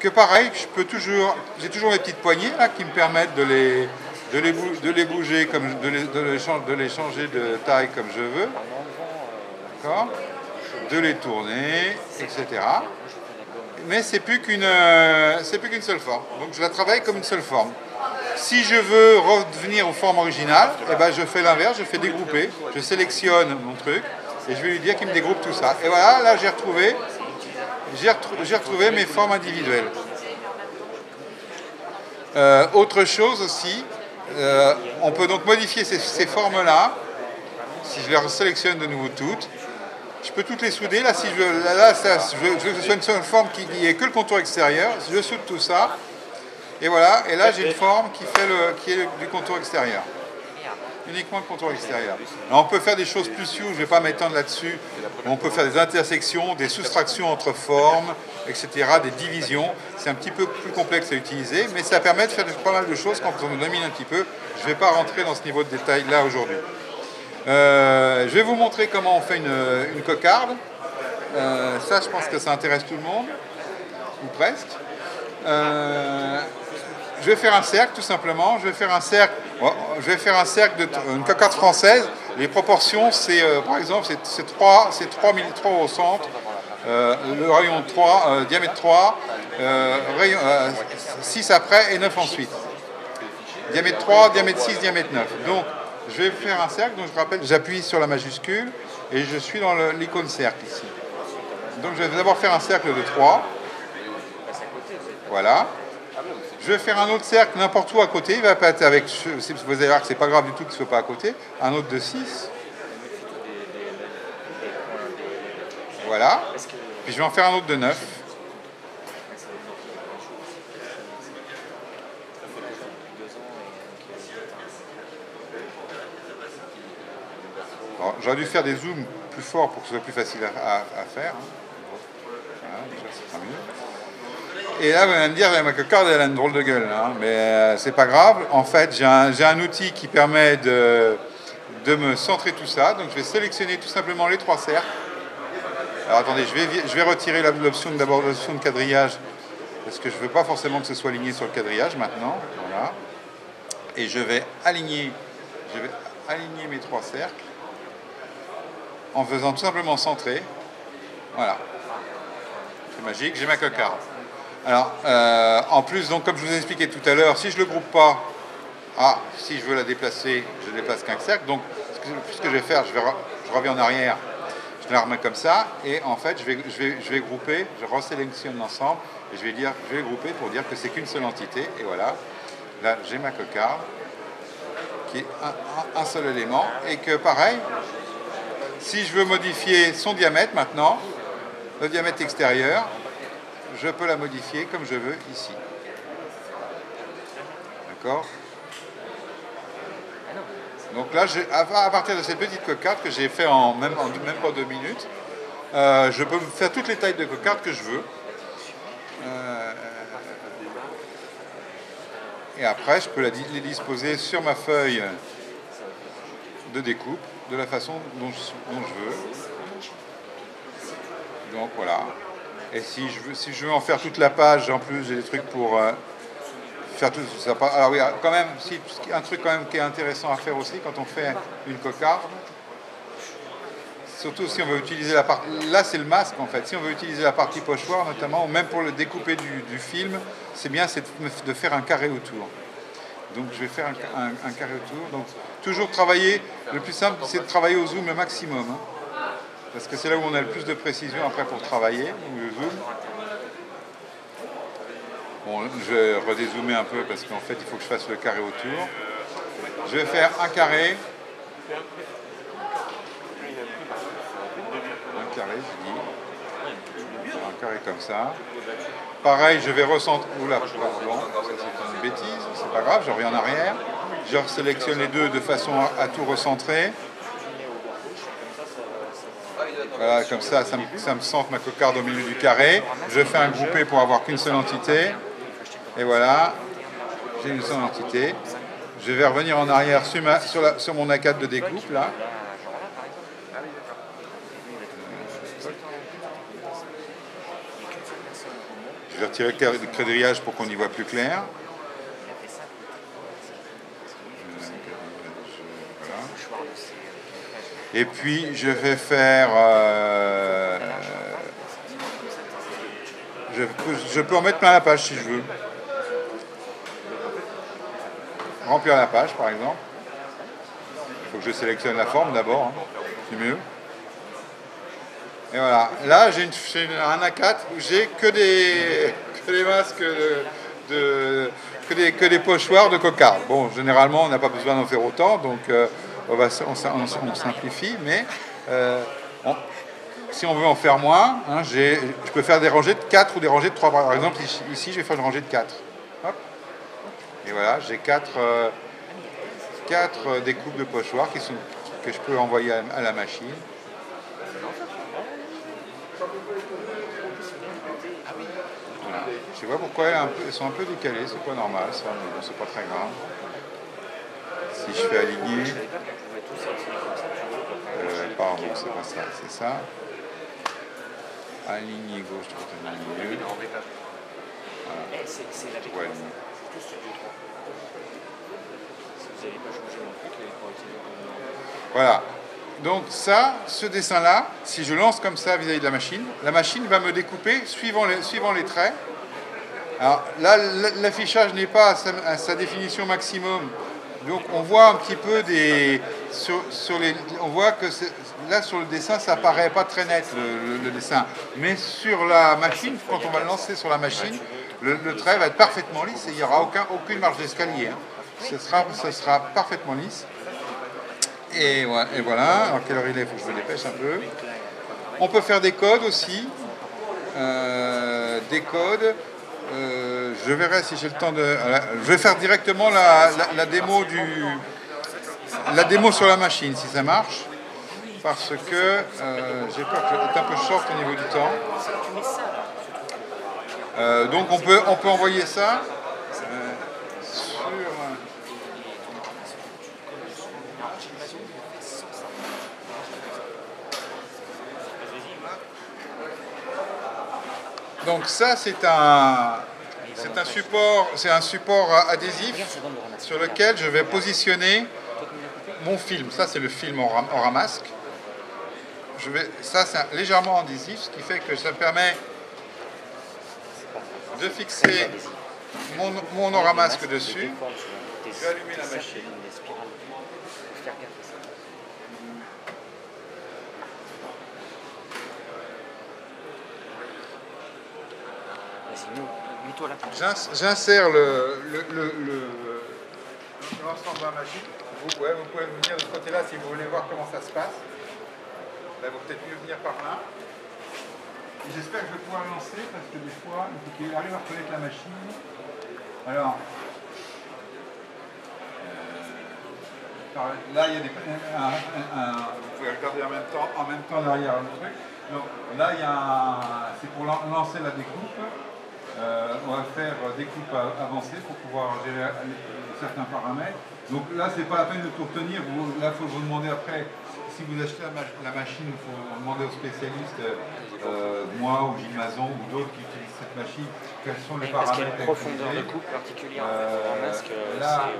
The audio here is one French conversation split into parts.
que pareil, j'ai toujours mes petites poignées là qui me permettent de les bouger, comme, de les changer de taille comme je veux, d'accord, de les tourner, etc. Mais c'est plus qu'une seule forme. Donc je la travaille comme une seule forme. Si je veux revenir aux formes originales, eh ben, je fais l'inverse, je fais dégrouper, je sélectionne mon truc et je vais lui dire qu'il me dégroupe tout ça. Et voilà, là j'ai retrouvé mes formes individuelles. Autre chose aussi, on peut donc modifier ces formes-là. Si je les sélectionne de nouveau toutes, je peux toutes les souder. Là, si je veux que ce soit une seule forme qui n'ait que le contour extérieur, je soude tout ça. Et voilà, et là j'ai une forme qui est du contour extérieur. Uniquement le contour extérieur. Alors, on peut faire des choses plus sioux, je ne vais pas m'étendre là-dessus. On peut faire des intersections, des soustractions entre formes, etc., des divisions. C'est un petit peu plus complexe à utiliser, mais ça permet de faire pas mal de choses quand on domine un petit peu. Je ne vais pas rentrer dans ce niveau de détail là aujourd'hui. Je vais vous montrer comment on fait une cocarde. Ça, je pense que ça intéresse tout le monde, ou presque. Je vais faire un cercle, tout simplement. Je vais faire un cercle une cocarde française. Les proportions, c'est par exemple, c'est 3 au centre, le rayon 3, diamètre 3, 6 après et 9 ensuite. Diamètre 3, diamètre 6, diamètre 9. Donc, je vais faire un cercle, donc je rappelle, j'appuie sur la majuscule et je suis dans l'icône cercle ici. Donc je vais d'abord faire un cercle de 3. Voilà. Je vais faire un autre cercle n'importe où à côté. Il va pas être avec. Vous allez voir que c'est pas grave du tout qu'il ne soit pas à côté. Un autre de 6. Voilà. Puis je vais en faire un autre de 9. J'aurais dû faire des zooms plus forts pour que ce soit plus facile à faire. Voilà, déjà c'est pas mieux. Et là, vous allez me dire, ma cocarde, elle a une drôle de gueule, hein, mais c'est pas grave. En fait, j'ai un outil qui permet de me centrer tout ça. Donc, je vais sélectionner tout simplement les 3 cercles. Alors, attendez, je vais retirer l'option de quadrillage parce que je ne veux pas forcément que ce soit aligné sur le quadrillage maintenant. Voilà. Et je vais aligner mes 3 cercles en faisant tout simplement centrer. Voilà. C'est magique, j'ai ma cocarde. Alors, en plus, donc, comme je vous ai expliqué tout à l'heure, si je ne le groupe pas, si je veux la déplacer, je ne déplace qu'un cercle. Donc, ce que je vais faire, je reviens en arrière, je la remets comme ça, et en fait, je vais grouper, je resélectionne l'ensemble, et je vais grouper pour dire que c'est qu'une seule entité, et voilà. Là, j'ai ma cocarde, qui est un seul élément, et que pareil, si je veux modifier son diamètre maintenant, le diamètre extérieur, je peux la modifier comme je veux ici. D'accord? Donc là, à partir de cette petite cocarde que j'ai fait en même pas 2 minutes, je peux faire toutes les tailles de cocarde que je veux. Et après, je peux les disposer sur ma feuille de découpe de la façon dont je veux. Donc voilà. Et si je veux en faire toute la page, en plus j'ai des trucs pour faire tout ça. Alors oui, quand même, un truc quand même qui est intéressant à faire aussi quand on fait une cocarde, surtout si on veut utiliser la partie. Là c'est le masque en fait. Si on veut utiliser la partie pochoir notamment, ou même pour le découper du film, c'est bien de faire un carré autour. Donc je vais faire un carré autour. Donc toujours travailler, le plus simple c'est de travailler au zoom le maximum. Hein. Parce que c'est là où on a le plus de précision après pour travailler, donc je zoome. Bon, je vais redézoomer un peu parce qu'en fait il faut que je fasse le carré autour. Je vais faire un carré. Un carré, je dis. Un carré comme ça. Pareil, je vais recentrer. Oula, pardon, ça c'est une bêtise, c'est pas grave, je reviens en arrière. Je sélectionne les deux de façon à tout recentrer. Voilà, comme ça me centre ma cocarde au milieu du carré. Je fais un groupé pour avoir qu'une seule entité. Et voilà, j'ai une seule entité. Je vais revenir en arrière sur mon A4 de découpe, là. Je vais retirer le quadrillage pour qu'on y voit plus clair. Voilà. Et puis je vais faire... je peux en mettre plein la page si je veux. Remplir la page par exemple. Il faut que je sélectionne la forme d'abord, hein. C'est mieux. Et voilà, là j'ai un A4 où j'ai que des masques que des pochoirs de cocarde. Bon, généralement on n'a pas besoin d'en faire autant, donc on simplifie, mais si on veut en faire moins, hein, je peux faire des rangées de 4 ou des rangées de 3. Par exemple, ici je vais faire une rangée de 4. Hop. Et voilà, j'ai 4 découpes de pochoirs que je peux envoyer à la machine. Voilà. Je sais pas pourquoi elles sont un peu décalées, c'est pas normal ça, mais bon, c'est pas très grave. Si je fais aligner, pardon, c'est pas ça, c'est ça. Aligner gauche, droite, aligner milieu. Voilà. Je vois aligner. Voilà. Donc ça, ce dessin-là, si je lance comme ça vis-à-vis de la machine va me découper suivant les traits. Alors là, l'affichage n'est pas à sa définition maximum. Donc on voit un petit peu on voit que là sur le dessin, ça paraît pas très net le dessin. Mais sur la machine, quand on va le lancer sur la machine, le trait va être parfaitement lisse et il n'y aura aucune marge d'escalier. Hein. Ce sera parfaitement lisse. Et voilà, alors quelle heure il est, il faut que je me dépêche un peu. On peut faire des codes aussi. Des codes. Je verrai si j'ai le temps de... Je vais faire directement la démo sur la machine, si ça marche. Parce que j'ai peur que c'est un peu short au niveau du temps. Donc on peut envoyer ça sur... Donc ça c'est un support adhésif sur lequel je vais positionner mon film. Ça c'est le film Oramasque. Ça c'est légèrement adhésif, ce qui fait que ça permet de fixer mon Oramasque dessus. Je vais allumer la machine. J'insère l'ensemble de la machine. Vous pouvez venir de ce côté-là si vous voulez voir comment ça se passe. Là, vous peut-être mieux venir par là. J'espère que je vais pouvoir lancer parce que des fois, il faut qu'il arrive à reconnaître la machine. Alors, là, il y a vous pouvez regarder en même temps derrière le truc. Donc, là, c'est pour lancer la découpe. On va faire découpe avancée pour pouvoir gérer certains paramètres. Donc là, c'est pas la peine de tout retenir. Là, il faut vous demander après, si vous achetez la machine, il faut demander aux spécialistes, moi ou Gilles Mazon ou d'autres qui utilisent cette machine, quels sont les paramètres. Parce qu'il y a une profondeur de coupe particulière en masque. Là,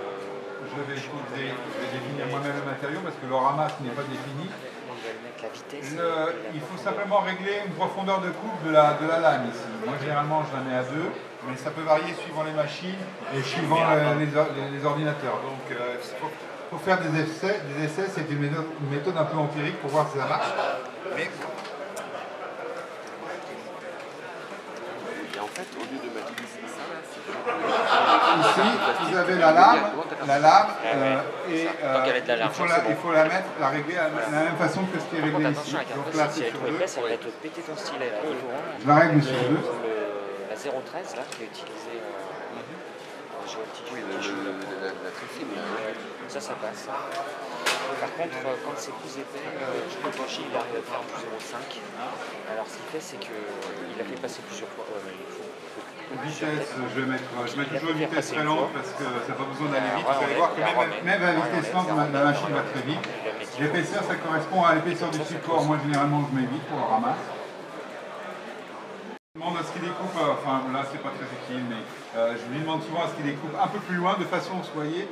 je vais définir moi-même le matériau parce que le ramasque n'est pas défini. Il faut simplement régler une profondeur de coupe de la lame ici. Moi généralement je la mets à 2, mais ça peut varier suivant les machines et suivant les ordinateurs. Donc il faut faire des essais, c'est une méthode un peu empirique pour voir si ça marche. Mais... Et en fait, au lieu de mettre ici, ici, vous avez la lame et il faut la régler de la même façon que ce qui est réglé ici. Donc là, c'est sur 2. Elle va te péter ton stylet. Je la règle sur 2. La 013 là, qui est utilisée la très fine. Ça passe. Par contre, quand c'est plus épais, je crois que il arrive à faire du 0,5. Alors ce qu'il fait, c'est qu'il a fait passer plusieurs fois. Vitesse, je mets toujours une vitesse très lente parce que ça n'a pas besoin d'aller vite. Vous allez voir que même à vitesse lente, la machine va très vite. L'épaisseur, ça correspond à l'épaisseur du support. Moi, généralement, je mets vite pour le ramasse. Je demande à ce qu'il découpe, enfin là c'est pas très utile, mais je lui demande souvent à ce qu'il découpe un peu plus loin, de façon, vous voyez,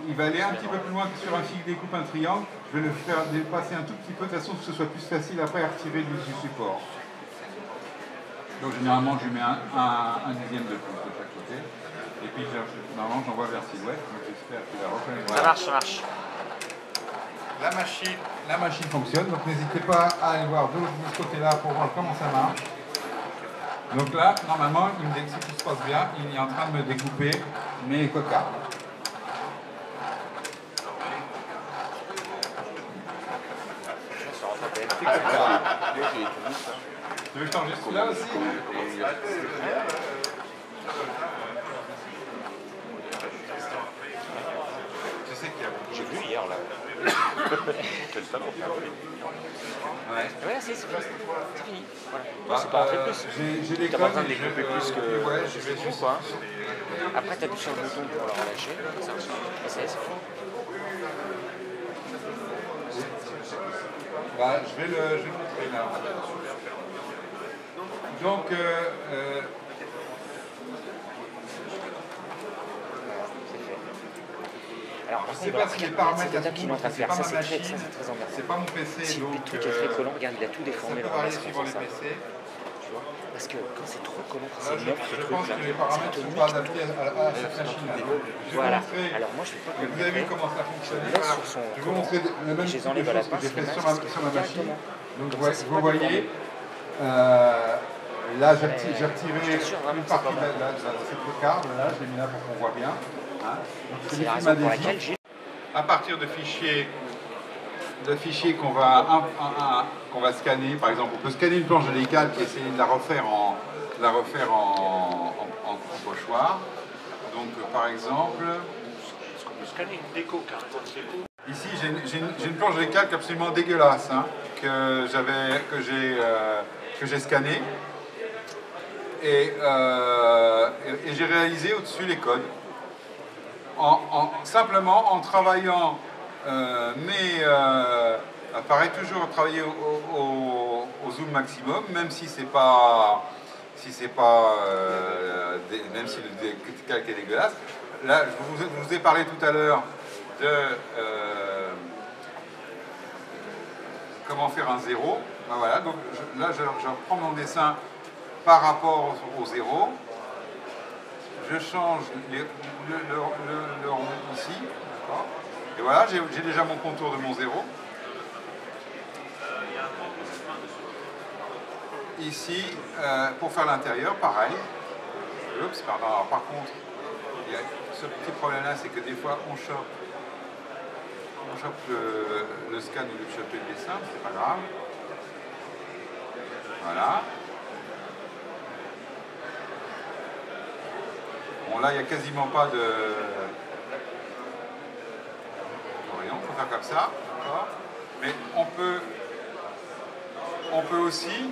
il va aller un petit peu plus loin que sur un fil qui découpe un triangle. Je vais le faire dépasser un tout petit peu, de façon que ce soit plus facile après à retirer du support. Donc généralement je lui mets un dixième de pouce de chaque côté. Et puis normalement j'envoie vers Silhouette, donc j'espère qu'il va reconnaître. Ça marche, ça marche. La machine fonctionne, donc n'hésitez pas à aller voir de ce côté-là pour voir comment ça marche. Donc là, normalement, il me dit que si tout se passe bien, il est en train de me découper mes cocardes. Tu veux que je t'enregistre là aussi? Je sais qu'il y a beaucoup. J'ai vu hier là. Quel talent. Ouais, c'est fini. Voilà. Bah, C'est pas un fait plus. J'ai des T'as pas codes, besoin de découper plus que ouais, je ce vais qu'il faut, juste. quoi. Après, t'appuies sur le bouton pour le relâcher. Et ça y est, c'est fini. Bah, je vais le montrer là. Donc, Alors, par je sais contre, pas si les regarde paramètres cette étape qu'il est en train de c'est faire. pas Ça, ma c'est machine, très emmerdant. c'est pas mon PC, Si donc le truc est très collant, regarde, il a tout ça déformé, peut le varier reste, suivant les ça. PC. Tu vois. Parce que quand c'est trop collant, quand Là, c'est neuf, je le pense truc là, que les ça paramètres te ne sont nique pas tout. adaptés à cette machine-là. Je vais Voilà. montrer. Alors moi, je fais pas comme Vous avez vu comment ça fonctionne? Je laisse sur son Je vais vous montrer le même je les type de enlève à la choses que pince, j'ai fait les sur masques, ma machine. directement. Donc Comme ça, c'est vous pas voyez, là j'ai retiré je t'assure vraiment une que c'est partie pas de cette cocarde, là je l'ai mis là pour qu'on voit bien. Hein. Donc, C'est la raison pour laquelle j'ai... à partir de fichiers qu'on va scanner, par exemple, on peut scanner une planche de décalque et essayer de la refaire en pochoir. Donc, par exemple, Est-ce qu'on peut scanner une déco, carton de déco? ici j'ai une planche de décalque absolument dégueulasse hein, que j'ai scanné et j'ai réalisé au-dessus les codes simplement en travaillant pareil, toujours travailler au zoom maximum, même si c'est pas même si le décalque est dégueulasse. Là, je vous ai parlé tout à l'heure de comment faire un zéro. Ben voilà, donc là je reprends mon dessin par rapport au zéro. Je change le rond ici. Et voilà, j'ai déjà mon contour de mon zéro. Ici, pour faire l'intérieur, pareil. Oups, pardon. Alors, par contre, il y a ce petit problème-là, c'est que des fois, on chope le scan au lieu de choper le dessin, c'est pas grave. Voilà. Bon, là, il n'y a quasiment pas de... Voyons, il faut faire comme ça. Mais on peut aussi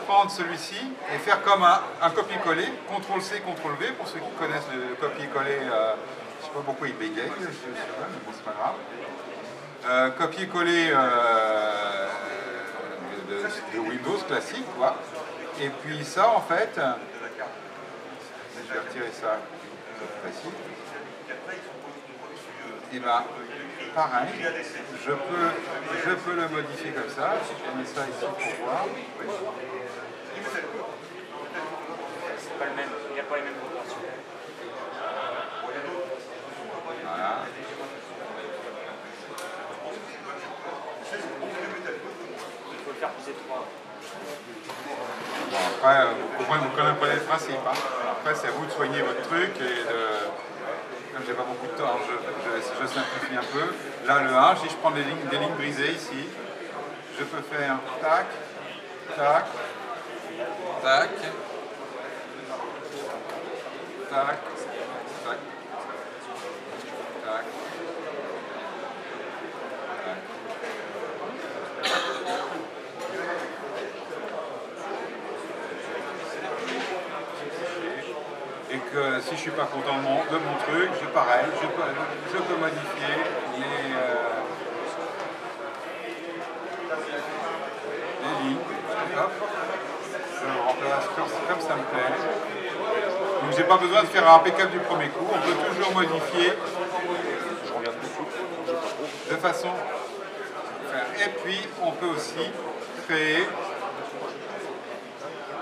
prendre celui-ci et faire comme un copier-coller, CTRL-C, CTRL-V, pour ceux qui connaissent le copier-coller, je ne sais pas pourquoi il bégaye, mais bon, c'est pas grave. Copier-coller de Windows classique, quoi. Et puis ça, en fait, je vais retirer ça, c'est facile. Et bien, pareil, je peux le modifier comme ça. Je mets ça ici pour voir. C'est pas le même, il n'y a pas les mêmes proportions. Voilà. Il faut le faire plus étroit. Bon, après, vous connaissez le principe. Hein. Après, c'est à vous de soigner votre truc et de... Comme j'ai pas beaucoup de temps, je simplifie un peu. Là, le 1, si je prends des lignes brisées ici, je peux faire tac, tac, tac, tac, tac, tac, tac. Et que si je suis pas content de mon truc, pareil, je peux modifier Donc j'ai pas besoin de faire un impeccable du premier coup, on peut toujours modifier de façon. Et puis on peut aussi créer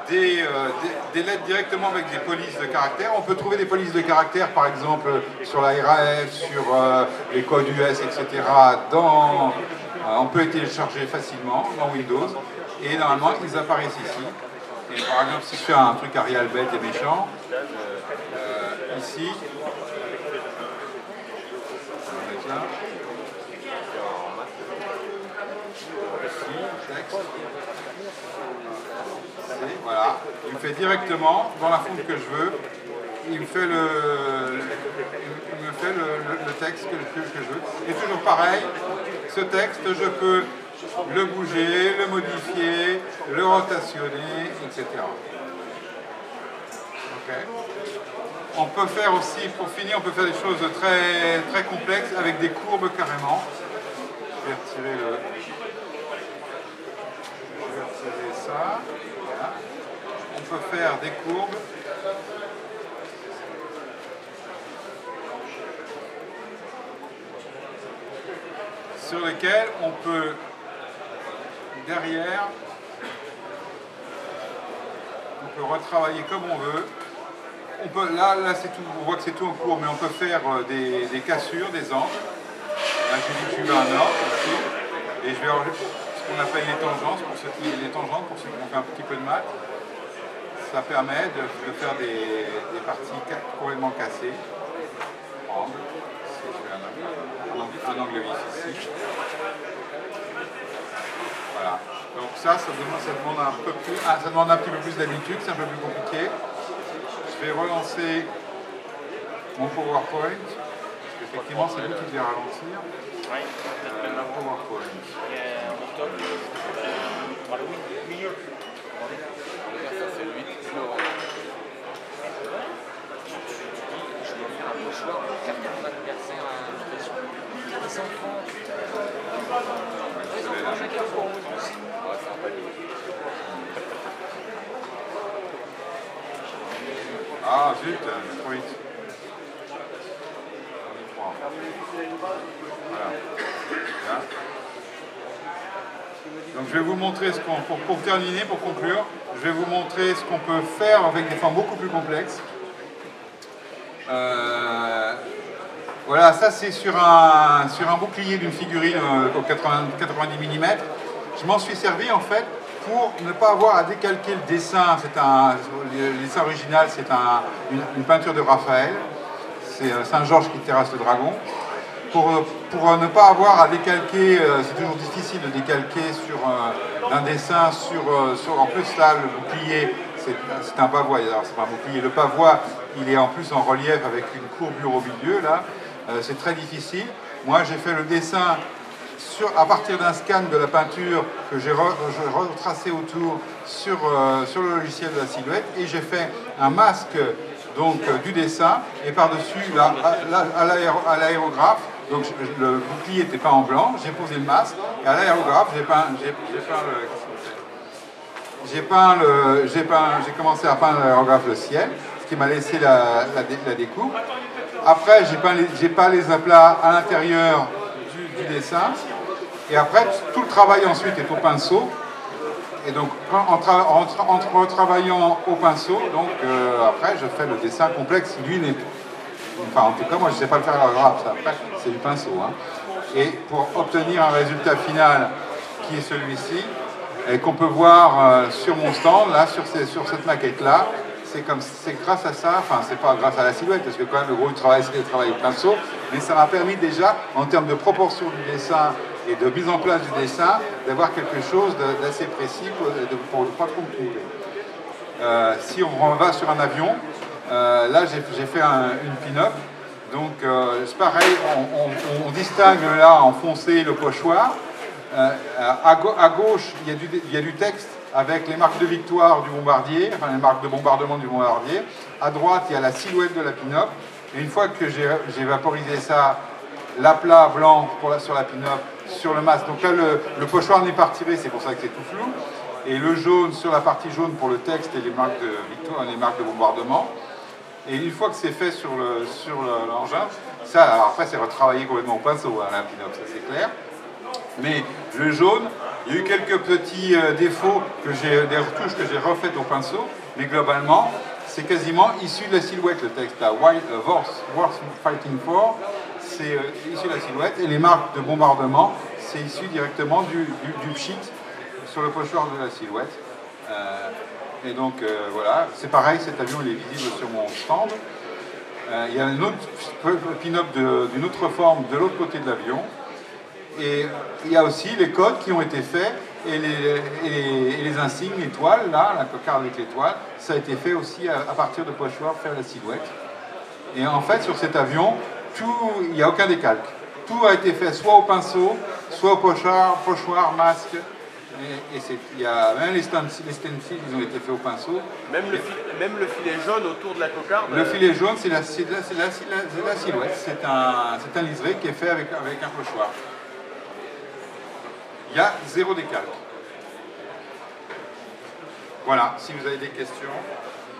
des lettres directement avec des polices de caractères. On peut trouver des polices de caractères, par exemple, sur la RAF, sur les codes US, etc. On peut les télécharger facilement dans Windows. Et normalement, ils apparaissent ici. Et par exemple, si je fais un truc Arial bête et méchant, ici, on va mettre là. Ici, texte. Voilà, il me fait directement dans la forme que je veux, il me fait le texte que je veux. Et toujours pareil, ce texte, je peux le bouger, le modifier, le rotationner, etc. Okay. On peut faire aussi, pour finir, on peut faire des choses très, très complexes avec des courbes carrément. Je vais retirer ça. Voilà. On peut faire des courbes. Sur lesquelles on peut derrière, on peut retravailler comme on veut. On peut, là c'est tout, on voit que c'est tout en cours, mais on peut faire des cassures, des angles. Là j'ai dit que je vais à un ordre ici, et je vais enlever ce qu'on appelle les tangences pour ceux qui ont fait un petit peu de maths. Ça permet de faire des parties complètement cassées. Angle, si je fais un angle vif ici. Voilà. Donc ça demande un peu plus, ça demande un petit peu plus d'habitude, c'est un peu plus compliqué. Je vais relancer mon PowerPoint, parce qu'effectivement c'est lui qui devait ralentir. Oui, PowerPoint. C'est lui. Je dois faire un pochoir pour carton d'anniversaire à l'invitation. Les enfants, les enfants chacun pour vous. Ouais, ça va pas aller. Ah zut, trop vite. Voilà. Là. Donc je vais vous montrer ce qu'on, pour terminer, pour conclure, je vais vous montrer ce qu'on peut faire avec des formes beaucoup plus complexes. Voilà, ça c'est sur un bouclier d'une figurine au 90 mm. Je m'en suis servi en fait pour ne pas avoir à décalquer le dessin. Le dessin original, c'est une peinture de Raphaël. C'est Saint-Georges qui terrasse le dragon. Pour ne pas avoir à décalquer, c'est toujours difficile de décalquer d'un dessin en plus là le bouclier c'est un pavois, alors c'est pas un bouclier, le pavois il est en plus en relief avec une courbure au milieu là, c'est très difficile. Moi j'ai fait le dessin à partir d'un scan de la peinture que j'ai retracé autour sur le logiciel de la silhouette et j'ai fait un masque donc du dessin et par-dessus à l'aérographe. Donc le bouclier n'était pas en blanc, j'ai posé le masque et à l'aérographe j'ai commencé à peindre l'aérographe le ciel, ce qui m'a laissé la découpe. Après j'ai peint les aplats à l'intérieur du dessin et après tout le travail ensuite est au pinceau. Et donc en retravaillant au pinceau, donc après je fais le dessin complexe. Lui n'est Enfin, en tout cas, moi, je ne sais pas le faire à la graphe, ça. Après, c'est du pinceau. Hein. Et pour obtenir un résultat final qui est celui-ci, et qu'on peut voir sur mon stand, là, sur cette maquette-là, c'est grâce à ça, enfin, c'est pas grâce à la silhouette, parce que quand même, le gros travail, c'est le travail au pinceau, mais ça m'a permis déjà, en termes de proportion du dessin et de mise en place du dessin, d'avoir quelque chose d'assez précis pour ne pas trop me tromper. Si on va sur un avion, là j'ai fait une pin-up, donc c'est pareil, on distingue là en foncé le pochoir, à gauche il y a du texte avec les marques de victoire du bombardier, enfin les marques de bombardement du bombardier, à droite il y a la silhouette de la pin-up, et une fois que j'ai vaporisé ça, l'aplat blanc sur la pin-up, sur le masque, donc là le pochoir n'est pas retiré, c'est pour ça que c'est tout flou, et le jaune sur la partie jaune pour le texte et les marques de victoire, les marques de bombardement. Et une fois que c'est fait sur l'engin, ça, alors après c'est retravaillé complètement au pinceau, hein, la pin-up, ça c'est clair. Mais le jaune, il y a eu quelques petits défauts, des retouches que j'ai refaites au pinceau, mais globalement, c'est quasiment issu de la silhouette le texte là. Worth Fighting For, c'est issu de la silhouette, et les marques de bombardement, c'est issu directement du pchit sur le pochoir de la silhouette. Et donc voilà, c'est pareil, cet avion il est visible sur mon stand. Il y a un autre pin-up d'une autre forme de l'autre côté de l'avion. Et il y a aussi les codes qui ont été faits et les insignes, l'étoile, là, la cocarde avec l'étoile, ça a été fait aussi à partir de pochoirs faire la silhouette. Et en fait, sur cet avion, il n'y a aucun décalque. Tout a été fait soit au pinceau, soit au pochoir, masque. Il y a même les stencils, ils ont été faits au pinceau. Même le filet jaune autour de la cocarde. Le filet jaune, c'est la silhouette. C'est un liseré qui est fait avec un pochoir. Il y a 0 décalque. Voilà, si vous avez des questions.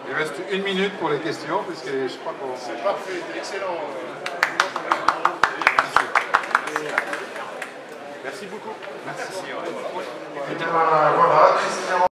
Il reste 1 minute pour les questions, parce que je crois qu'on... C'est parfait, excellent. Merci beaucoup. Merci. Voilà, Christian.